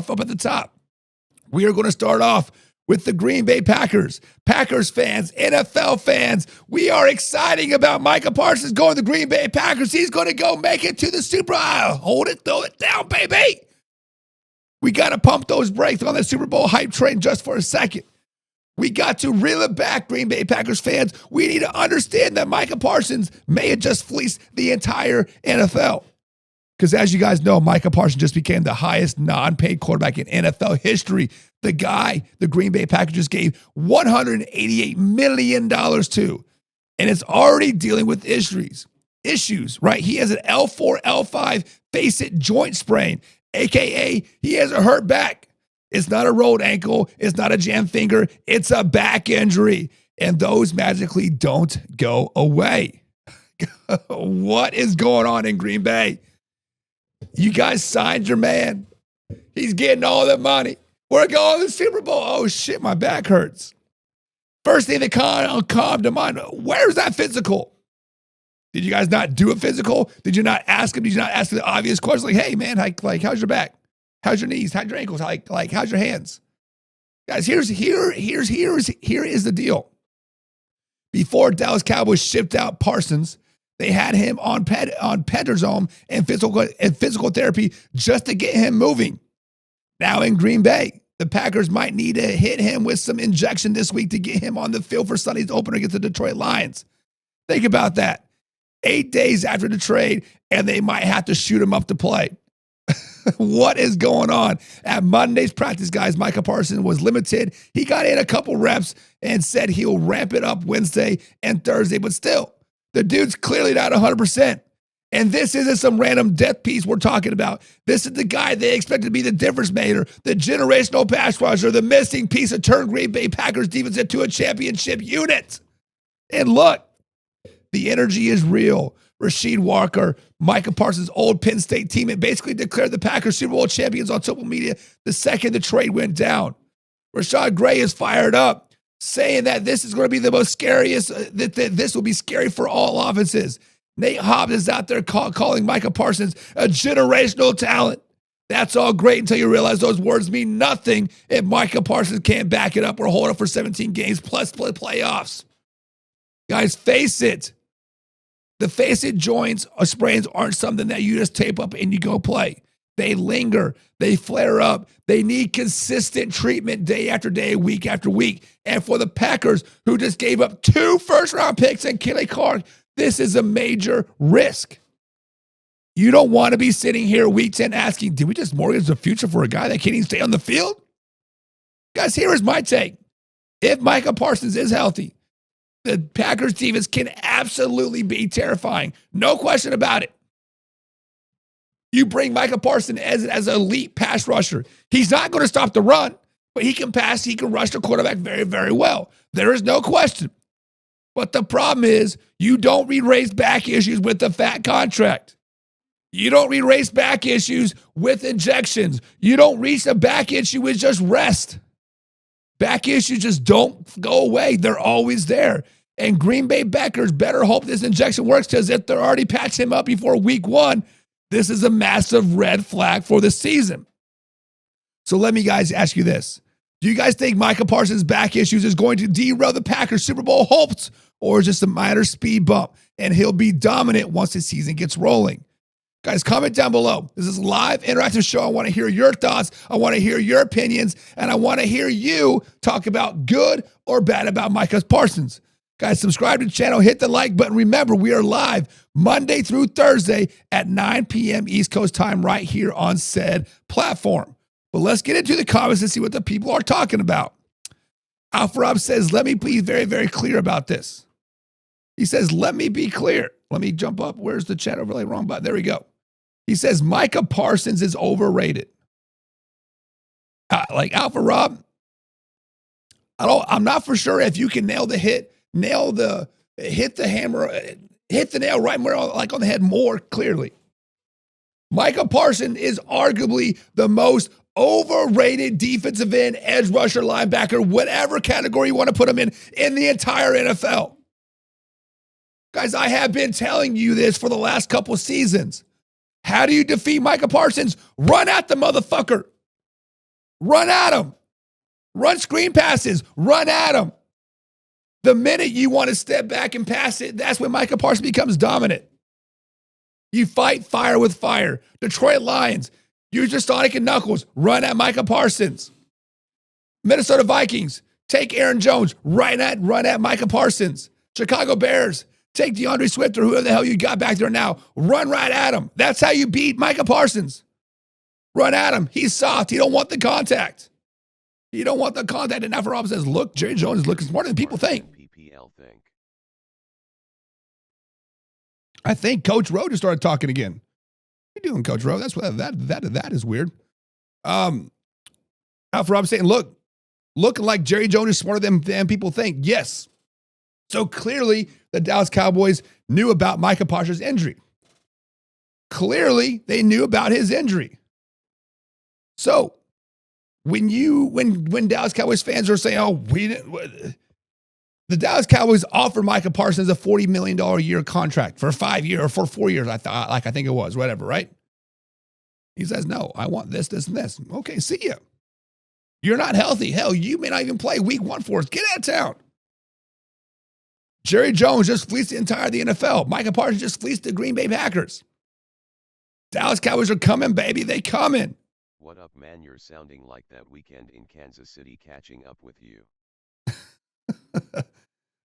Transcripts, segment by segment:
off up at the top. We are going to start off with the Green Bay Packers. Packers fans, NFL fans, we are excited about Micah Parsons going to the Green Bay Packers. He's going to go make it to the Super Bowl. Hold it, throw it down, baby. We got to pump those brakes on the Super Bowl hype train just for a second. We got to reel it back, Green Bay Packers fans. We need to understand that Micah Parsons may have just fleeced the entire NFL. Because as you guys know, Micah Parsons just became the highest non-paid quarterback in NFL history. The guy the Green Bay Packers just gave $188 million to. And it's already dealing with issues, right? He has an L4, L5 face-it joint sprain, a.k.a. he has a hurt back. It's not a rolled ankle. It's not a jammed finger. It's a back injury. And those magically don't go away. What is going on in Green Bay? You guys signed your man. He's getting all the money. We're going to the Super Bowl. Oh, shit, my back hurts. First thing that come to mind, where's that physical? Did you guys not do a physical? Did you not ask him? Did you not ask the obvious question? Like, hey, man, like, how's your back? How's your knees? How's your ankles? Like, how's your hands? Guys, here is the deal. Before Dallas Cowboys shipped out Parsons, they had him on prednisone and physical therapy just to get him moving. Now in Green Bay, the Packers might need to hit him with some injection this week to get him on the field for Sunday's opener against the Detroit Lions. Think about that. 8 days after the trade, and they might have to shoot him up to play. What is going on? At Monday's practice, guys, Micah Parsons was limited. He got in a couple reps and said he'll ramp it up Wednesday and Thursday, but still, the dude's clearly not 100%. And this isn't some random death piece we're talking about. This is the guy they expect to be the difference maker, the generational pass rusher, the missing piece of turn Green Bay Packers defense into a championship unit. And look, the energy is real. Rasheed Walker, Micah Parsons' old Penn State teammate, basically declared the Packers Super Bowl champions on social media the second the trade went down. Rashad Gray is fired up, saying that this is going to be the most scariest, that this will be scary for all offenses. Nate Hobbs is out there calling Micah Parsons a generational talent. That's all great until you realize those words mean nothing if Micah Parsons can't back it up or hold it for 17 games plus playoffs. Guys, face it. The face-it joints or sprains aren't something that you just tape up and you go play. They linger. They flare up. They need consistent treatment day after day, week after week. And for the Packers, who just gave up 2 first-round picks and Kelly Clark, this is a major risk. You don't want to be sitting here week 10 asking, did we just mortgage the future for a guy that can't even stay on the field? Guys, here is my take. If Micah Parsons is healthy, the Packers defense can absolutely be terrifying. No question about it. You bring Micah Parsons as an elite pass rusher. He's not going to stop the run, but he can pass, he can rush the quarterback very, very well. There is no question. But the problem is you don't erase back issues with the fat contract. You don't erase back issues with injections. You don't reach the back issue with just rest. Back issues just don't go away. They're always there. And Green Bay Packers better hope this injection works, because if they're already patching him up before week 1, this is a massive red flag for the season. So let me guys ask you this. Do you guys think Micah Parsons' back issues is going to derail the Packers' Super Bowl hopes, or just a minor speed bump and he'll be dominant once the season gets rolling? Guys, comment down below. This is a live interactive show. I want to hear your thoughts. I want to hear your opinions. And I want to hear you talk about good or bad about Micah Parsons. Guys, subscribe to the channel. Hit the like button. Remember, we are live Monday through Thursday at 9 p.m. East Coast time right here on said platform. But let's get into the comments and see what the people are talking about. Alpha Rob says, let me be very, very clear about this. He says, let me be clear. Let me jump up. Where's the chat overlay? Wrong button. There we go. He says, Micah Parsons is overrated. Like Alpha Rob, I'm not for sure if you can hit the hammer, hit the nail right more, like on the head more clearly. Micah Parsons is arguably the most overrated defensive end, edge rusher, linebacker, whatever category you want to put him in the entire NFL. Guys, I have been telling you this for the last couple seasons. How do you defeat Micah Parsons? Run at the motherfucker. run at him. Run screen passes, run at him. The minute you want to step back and pass it, that's when Micah Parsons becomes dominant. You fight fire with fire. Detroit Lions, use your Sonic and Knuckles, run at Micah Parsons. Minnesota Vikings, take Aaron Jones, run at Micah Parsons. Chicago Bears, take DeAndre Swift or whoever the hell you got back there now, run right at him. That's how you beat Micah Parsons. Run at him. He's soft. He don't want the contact. You don't want the contact. And Alfred Rob says, look, Jerry Jones is looking smarter than people think. I think Coach Rowe just started talking again. What are you doing, Coach Rowe? That's what that is weird. Alfred Rob saying, looking like Jerry Jones is smarter than people think. Yes. So clearly the Dallas Cowboys knew about Micah Parsons' injury. Clearly they knew about his injury. So when Dallas Cowboys fans are saying, the Dallas Cowboys offered Micah Parsons a $40 million a year contract for 5 years or for 4 years, I think it was, whatever, right? He says, no, I want this, this, and this. Okay, see ya. You're not healthy. Hell, you may not even play week 1 for us. Get out of town. Jerry Jones just fleeced the entire of the NFL. Micah Parsons just fleeced the Green Bay Packers. Dallas Cowboys are coming, baby. They coming. What up, man? You're sounding like that weekend in Kansas City catching up with you.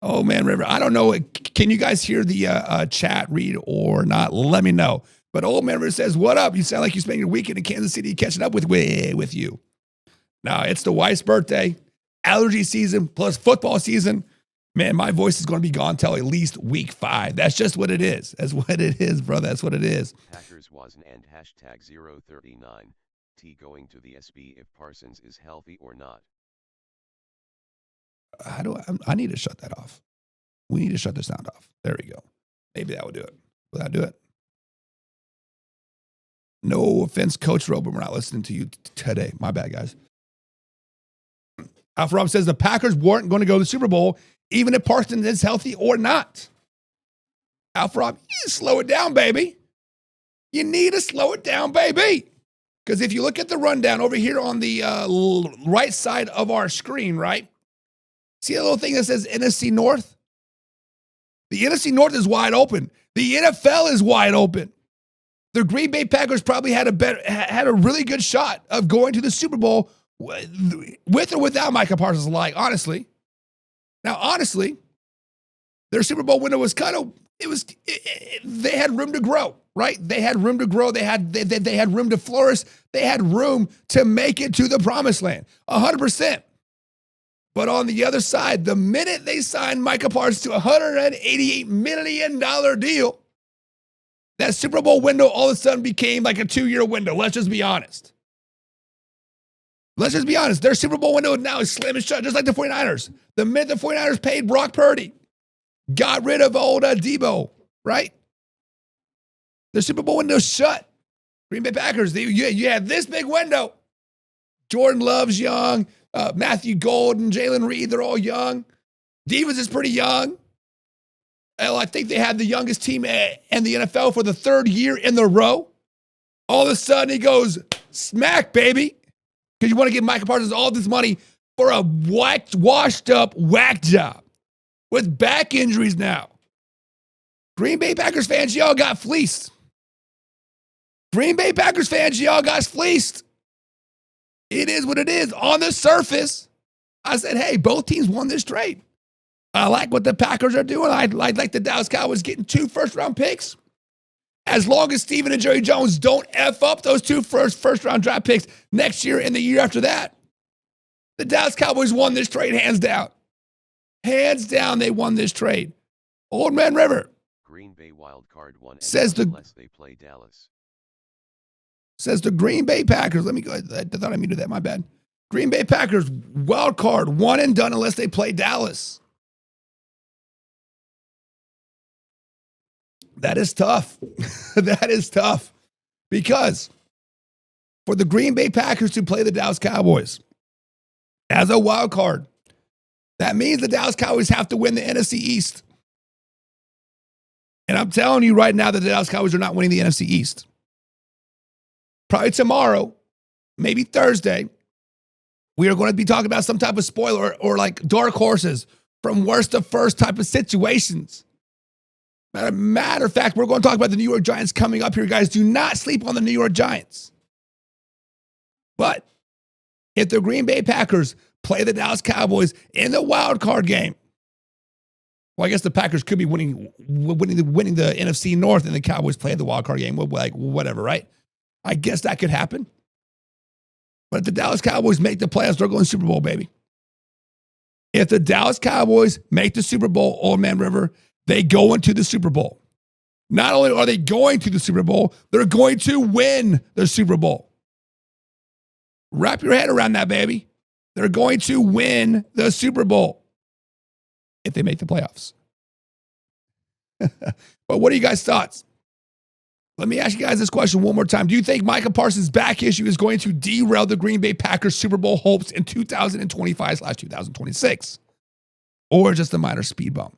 Oh, man, River. I don't know. Can you guys hear the chat read or not? Let me know. But Old Man River says, what up? You sound like you spent your weekend in Kansas City catching up with you. Now, it's the wife's birthday, allergy season, plus football season. Man, my voice is going to be gone till at least week 5. That's just what it is. That's what it is, bro. That's what it is. Packers wasn't and hashtag 039. T going to the SB if Parsons is healthy or not. I need to shut that off. We need to shut the sound off. There we go. Maybe that would do it. Will that do it? No offense, Coach Rowe, but we're not listening to you today. My bad, guys. Alfred Rob says the Packers weren't going to go to the Super Bowl even if Parsons is healthy or not. Alfred Rob, you need to slow it down, baby. You need to slow it down, baby. Because if you look at the rundown over here on the right side of our screen, right? See a little thing that says NFC North? The NFC North is wide open. The NFL is wide open. The Green Bay Packers probably had a really good shot of going to the Super Bowl with or without Micah Parsons alike, honestly. Now, honestly, their Super Bowl window was they had room to grow, right? They had room to grow. They had room to flourish. They had room to make it to the promised land, 100%. But on the other side, the minute they signed Micah Parsons to a $188 million deal, that Super Bowl window all of a sudden became like a 2-year window. Let's just be honest. Their Super Bowl window now is slamming shut, just like the 49ers. The minute the 49ers paid Brock Purdy, got rid of old Debo, right? The Super Bowl window shut. Green Bay Packers, you had this big window. Jordan Love's young. Matthew Golden, Jalen Reed, they're all young. Divas is pretty young. Hell, I think they had the youngest team in the NFL for the 3rd year in a row. All of a sudden, he goes, smack, baby. Because you want to give Micah Parsons all this money for a washed up whack job with back injuries now. Green Bay Packers fans, y'all got fleeced. It is what it is. On the surface, I said, hey, both teams won this trade. I like what the Packers are doing. I like the Dallas Cowboys getting 2 first-round picks. As long as Steven and Jerry Jones don't F up those 2 first-round draft picks next year and the year after that, the Dallas Cowboys won this trade hands down. Hands down, they won this trade. Old Man River. Green Bay wild card one says unless they play Dallas. Says the Green Bay Packers. Let me go. I thought I muted that. My bad. Green Bay Packers wild card one and done unless they play Dallas. That is tough. That is tough because for the Green Bay Packers to play the Dallas Cowboys as a wild card, that means the Dallas Cowboys have to win the NFC East. And I'm telling you right now that the Dallas Cowboys are not winning the NFC East. Probably tomorrow, maybe Thursday, We are going to be talking about some type of spoiler or like dark horses from worst to first type of situations. Matter of fact, we're going to talk about the New York Giants coming up here, guys. Do not sleep on the New York Giants. But if the Green Bay Packers play the Dallas Cowboys in the wild card game, well, I guess the Packers could be winning the NFC North and the Cowboys play the wild card game. Like, whatever, right? I guess that could happen. But if the Dallas Cowboys make the playoffs, they're going Super Bowl, baby. If the Dallas Cowboys make the Super Bowl, Old Man River, they go into the Super Bowl. Not only are they going to the Super Bowl, they're going to win the Super Bowl. Wrap your head around that, baby. They're going to win the Super Bowl if they make the playoffs. But what are you guys' thoughts? Let me ask you guys this question one more time. Do you think Micah Parsons' back issue is going to derail the Green Bay Packers Super Bowl hopes in 2025/2026? Or just a minor speed bump?